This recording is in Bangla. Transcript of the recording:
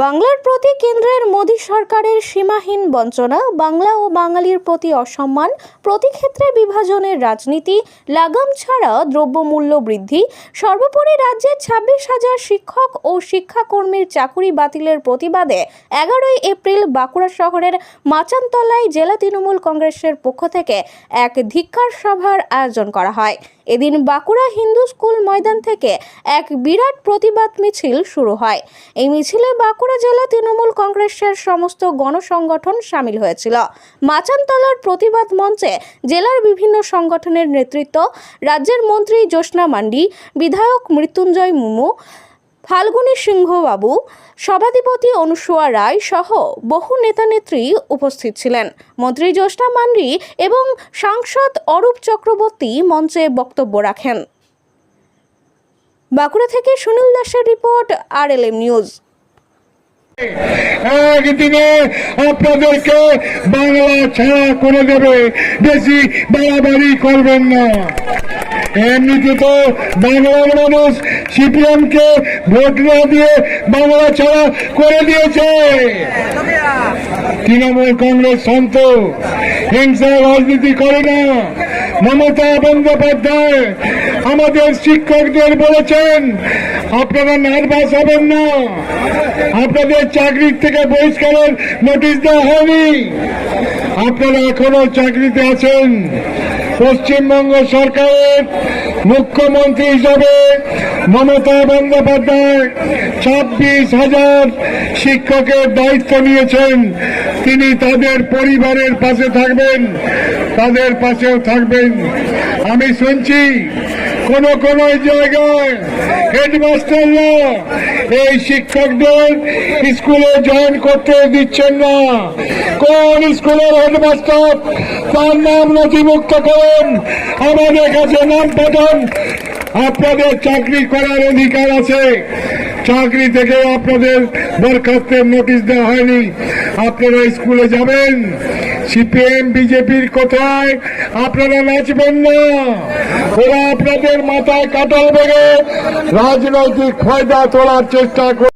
বাংলার প্রতি কেন্দ্রের মোদী সরকারের সীমাহীন বঞ্চনা, বাংলা ও বাঙালির প্রতি অসম্মান, প্রতি ক্ষেত্রে বিভাজনের রাজনীতি, লাগাম ছাড়া দ্রব্যমূল্য বৃদ্ধি, সর্বোপরি রাজ্যের 26,000 শিক্ষক ও শিক্ষাকর্মীর চাকুরি বাতিলের প্রতিবাদে 11 এপ্রিল বাঁকুড়া শহরের মাচানতলায় জেলা তৃণমূল কংগ্রেসের পক্ষ থেকে এক ধিক্কার সভার আয়োজন করা হয়। এদিন বাঁকুড়া হিন্দু স্কুল ময়দান থেকে এক বিরাট প্রতিবাদ মিছিল শুরু হয়। এই মিছিলে বাঁকুড়া জেলা তৃণমূল কংগ্রেসের সমস্ত গণসংগঠন সামিল হয়েছিল। মাচানতলার প্রতিবাদ মঞ্চে জেলার বিভিন্ন সংগঠনের নেতৃত্ব, রাজ্যের মন্ত্রী জ্যোৎস্না মান্ডি, বিধায়ক মৃত্যুঞ্জয় মুর্মু, ফাল্গুনী সিংহ বাবু, সভাধিপতি অনুসুয়া রায় সহ বহু নেতানেত্রী উপস্থিত ছিলেন। মন্ত্রী জ্যোৎস্না মান্ডি এবং সাংসদ অরূপ চক্রবর্তী মঞ্চে বক্তব্য রাখেন। বাঁকুড়া থেকে সুনীল দাসের রিপোর্ট, RLM নিউজ। একদিনে আপনাদেরকে বাংলা ছাড়া করে দেবে, বেশি বাড়াবাড়ি করবেন না। এমনিতে তো বাংলার মানুষ সিপিএমকে ভোট না দিয়ে বাংলা ছাড়া করে দিয়েছে। তৃণমূল কংগ্রেস শান্ত, হিংসা রাজনীতি করে না। মমতা বন্দ্যোপাধ্যায় আমাদের শিক্ষকদের বলেছেন, আপনারা নার্ভাস হবেন না, আপনাদের চাকরির থেকে বহিষ্কারের নোটিশ দেওয়া হয়নি, আপনারা এখনো চাকরিতে আছেন। পশ্চিমবঙ্গ সরকারের মুখ্যমন্ত্রী হিসাবে মমতা বন্দ্যোপাধ্যায় 26,000 শিক্ষকের দায়িত্ব নিয়েছেন। তিনি তাদের পরিবারের পাশে থাকবেন, তাদের পাশেও থাকবেন। আমি শুনছি কোন জায়গায় হেডমাস্টাররা এই শিক্ষকদের স্কুলে জয়েন করতে দিচ্ছেন না। কোন স্কুলের হেডমাস্টার, তার নাম নথিভুক্ত করেন, আমাদের কাছে নাম পাঠান। আপনাদের চাকরি করার অধিকার আছে। চাকরি থেকে আপনাদের বরখাস্তের নোটিশ দেওয়া হয়নি, আপনারা স্কুলে যাবেন। সিপিএম বিজেপির কোথায় আপনারা নাচবেন না। ওরা আপনাদের মাথায় কাঁঠাল বেগে রাজনৈতিক ফায়দা তোলার চেষ্টা করে।